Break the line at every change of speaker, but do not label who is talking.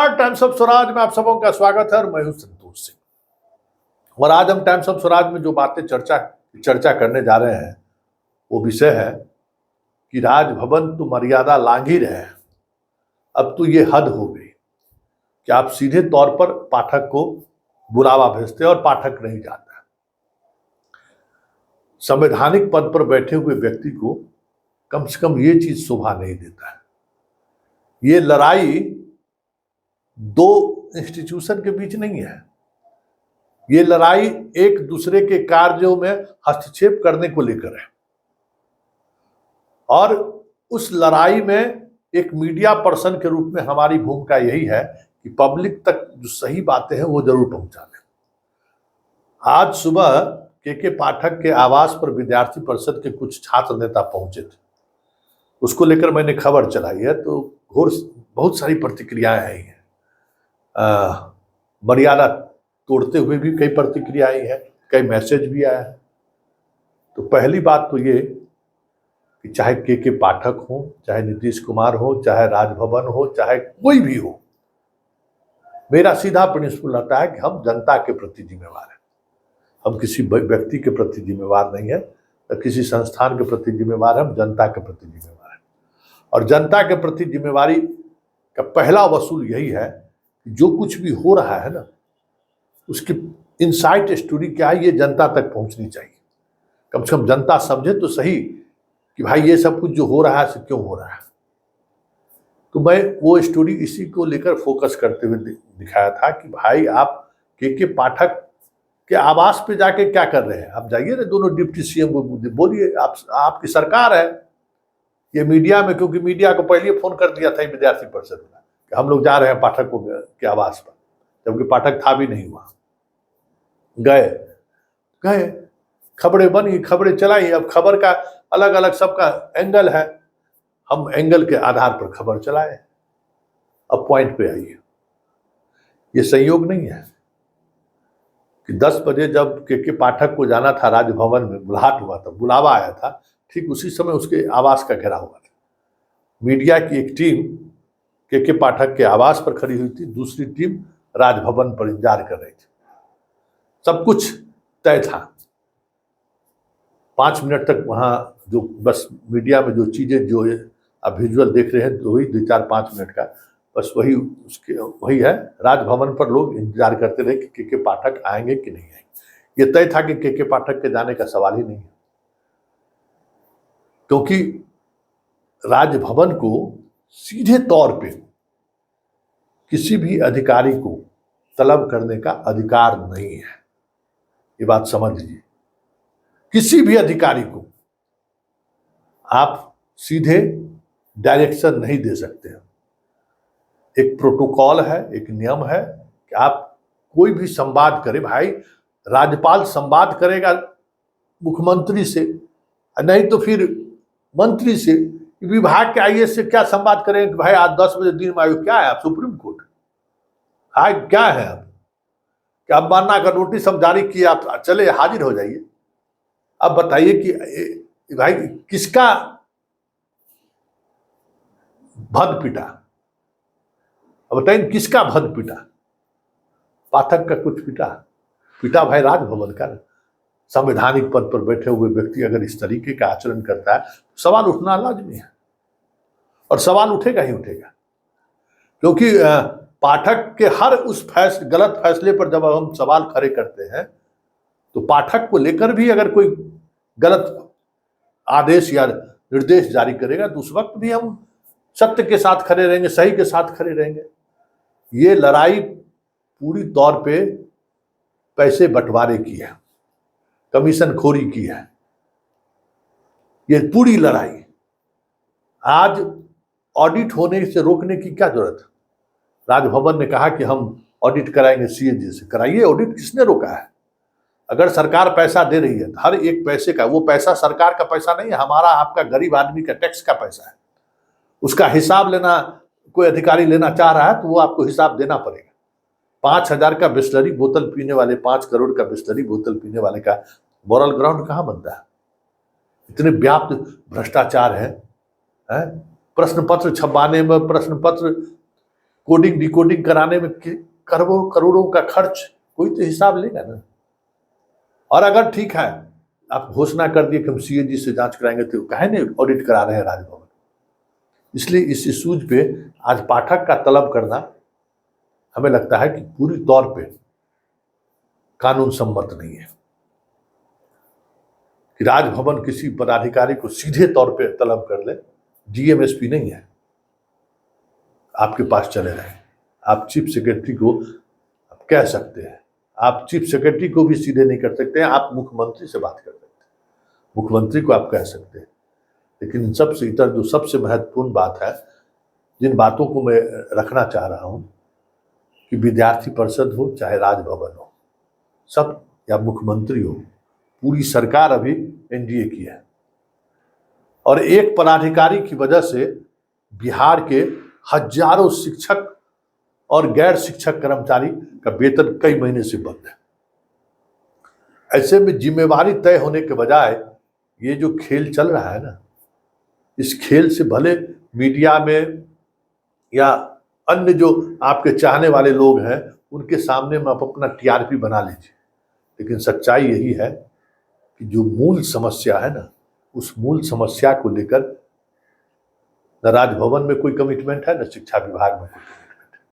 नमस्कार, times of Swaraj में आप सबों का स्वागत है और मैं हूं संतोष सिंह। और आज हम टाइम्स ऑफ स्वराज में जो बातें चर्चा करने जा रहे हैं वो विषय है कि राजभवन तो मर्यादा लांघ ही रहे हैं। अब तो ये हद हो गई कि आप सीधे तौर पर पाठक को बुलावा भेजते और पाठक नहीं जाता। संवैधानिक पद पर बैठे हुए व्यक्ति को कम से कम ये चीज शोभा नहीं देता है। ये लड़ाई दो इंस्टीट्यूशन के बीच नहीं है, ये लड़ाई एक दूसरे के कार्यों में हस्तक्षेप करने को लेकर है। और उस लड़ाई में एक मीडिया पर्सन के रूप में हमारी भूमिका यही है कि पब्लिक तक जो सही बातें हैं वो जरूर पहुंचा दें। आज सुबह के पाठक के आवास पर विद्यार्थी परिषद के कुछ छात्र नेता पहुंचे थे। उसको लेकर मैंने खबर चलाई है तो बहुत सारी प्रतिक्रियाएं आई हैं। मर्यादा तोड़ते हुए भी कई प्रतिक्रियाएं हैं, कई मैसेज भी आया है। तो पहली बात तो ये कि चाहे के पाठक हो, चाहे नीतीश कुमार हो, चाहे राजभवन हो, चाहे कोई भी हो, मेरा सीधा प्रिंसिपल रहता है कि हम जनता के प्रति जिम्मेवार हैं। हम किसी व्यक्ति के प्रति जिम्मेवार नहीं है, तो किसी संस्थान के प्रति जिम्मेवार, हम जनता के प्रति जिम्मेवार हैं। और जनता के प्रति जिम्मेवारी का पहला वसूल यही है कि जो कुछ भी हो रहा है ना, उसकी इनसाइट स्टोरी क्या है ये जनता तक पहुंचनी चाहिए। कम से कम जनता समझे तो सही कि भाई ये सब कुछ जो हो रहा है क्यों हो रहा है। तो मैं वो स्टोरी इसी को लेकर फोकस करते हुए दिखाया था कि भाई आप के पाठक के आवास पे जाके क्या कर रहे हैं। आप जाइए ना, दोनों डिप्टी सीएम को बोलिए, आपकी सरकार है। ये मीडिया में, क्योंकि मीडिया को पहले फोन कर दिया था विद्यार्थी परिषद में कि हम लोग जा रहे हैं पाठकों के आवास पर, जबकि पाठक था भी नहीं वहां। गए खबरें बनी, खबरें चलाई। अब खबर का अलग अलग सबका एंगल है, हम एंगल के आधार पर खबर चलाए। अब पॉइंट पे आइए, ये संयोग नहीं है कि 10 बजे जब के पाठक को जाना था राजभवन में, बुलाहट हुआ था, बुलावा आया था, ठीक उसी समय उसके आवास का घेराव हुआ था। मीडिया की एक टीम के पाठक के आवास पर खड़ी हुई थी, दूसरी टीम राजभवन पर इंतजार कर रही थी। सब कुछ तय था। 5 मिनट तक वहां जो बस मीडिया में जो चीजें जो आप विजुअल देख रहे हैं, वही 2-4-5 मिनट का बस वही है। राजभवन पर लोग इंतजार करते रहे कि के पाठक आएंगे कि नहीं आएंगे। ये तय था कि के पाठक के जाने का सवाल ही नहीं है, क्योंकि राजभवन को सीधे तौर पे किसी भी अधिकारी को तलब करने का अधिकार नहीं है। ये बात समझ लीजिए, किसी भी अधिकारी को आप सीधे डायरेक्शन नहीं दे सकते हैं। एक प्रोटोकॉल है, एक नियम है कि आप कोई भी संवाद करे, भाई राज्यपाल संवाद करेगा मुख्यमंत्री से, नहीं तो फिर मंत्री से। विभाग के आईएएस से क्या संवाद करेंगे कि भाई आज 10 बजे दिन में आयु क्या है, आप सुप्रीम कोर्ट हाय क्या है आप, क्या अवमानना का नोटिस हम जारी किए, आप चले हाजिर हो जाइए। अब बताइए कि भाई किसका भद पिटा, अब बताइए किसका भद पिटा। पाठक का कुछ पिटा भाई राजभवन का। संवैधानिक पद पर बैठे हुए व्यक्ति अगर इस तरीके का आचरण करता है तो सवाल उठना लाजमी है, और सवाल उठेगा ही उठेगा। क्योंकि पाठक के हर उस गलत फैसले पर जब हम सवाल खड़े करते हैं तो पाठक को लेकर भी अगर कोई गलत आदेश या निर्देश जारी करेगा तो उस वक्त भी हम सत्य के साथ खड़े रहेंगे, सही के साथ खड़े रहेंगे। ये लड़ाई पूरी तौर पे पैसे बंटवारे की है, कमीशन खोरी की है। ये पूरी लड़ाई आज ऑडिट होने से रोकने की क्या जरूरत है। राजभवन ने कहा कि हम ऑडिट कराएंगे सीएजी से, कराइए ऑडिट, किसने रोका है। अगर सरकार पैसा दे रही है, हर एक पैसे का, वो पैसा सरकार का पैसा नहीं है, हमारा आपका गरीब आदमी का टैक्स का पैसा है। उसका हिसाब लेना कोई अधिकारी लेना चाह रहा है तो वो आपको हिसाब देना पड़ेगा। 5,000 का बिस्लरी बोतल पीने वाले, 5 करोड़ का बिस्लरी बोतल पीने वाले का मोरल ग्राउंड कहाँ बनता है। इतने व्याप्त भ्रष्टाचार है। प्रश्न पत्र छपवाने में, प्रश्न पत्र कोडिंग डिकोडिंग कराने में करोड़ों करोड़ों का खर्च, कोई तो हिसाब लेगा ना। और अगर ठीक है आप घोषणा कर दिए कि हम सीएजी से जांच कराएंगे, तो काहे नहीं ऑडिट करा रहे हैं राजभवन। इसलिए इस इशूज पे आज पाठक का तलब करना हमें लगता है कि पूरी तौर पे कानून सम्मत नहीं है कि राजभवन किसी पदाधिकारी को सीधे तौर पे तलब कर ले। डीएमएसपी नहीं है, आपके पास चले रहे। आप चीफ सेक्रेटरी को आप कह सकते हैं, आप चीफ सेक्रेटरी को भी सीधे नहीं कर सकते हैं, आप मुख्यमंत्री से बात कर सकते हैं, मुख्यमंत्री को आप कह सकते हैं। लेकिन इन सबसे इतर जो सबसे महत्वपूर्ण बात है, जिन बातों को मैं रखना चाह रहा हूं कि विद्यार्थी परिषद हो चाहे राजभवन हो, सब या मुख्यमंत्री हो, पूरी सरकार अभी एनडीए की है। और एक पदाधिकारी की वजह से बिहार के हजारों शिक्षक और गैर शिक्षक कर्मचारी का वेतन कई महीने से बंद है। ऐसे में जिम्मेवारी तय होने के बजाय ये जो खेल चल रहा है ना, इस खेल से भले मीडिया में या अन्य जो आपके चाहने वाले लोग हैं उनके सामने में आप अपना टीआरपी बना लीजिए, लेकिन सच्चाई यही है कि जो मूल समस्या है ना, उस मूल समस्या को लेकर न राजभवन में कोई कमिटमेंट है, न शिक्षा विभाग में कोई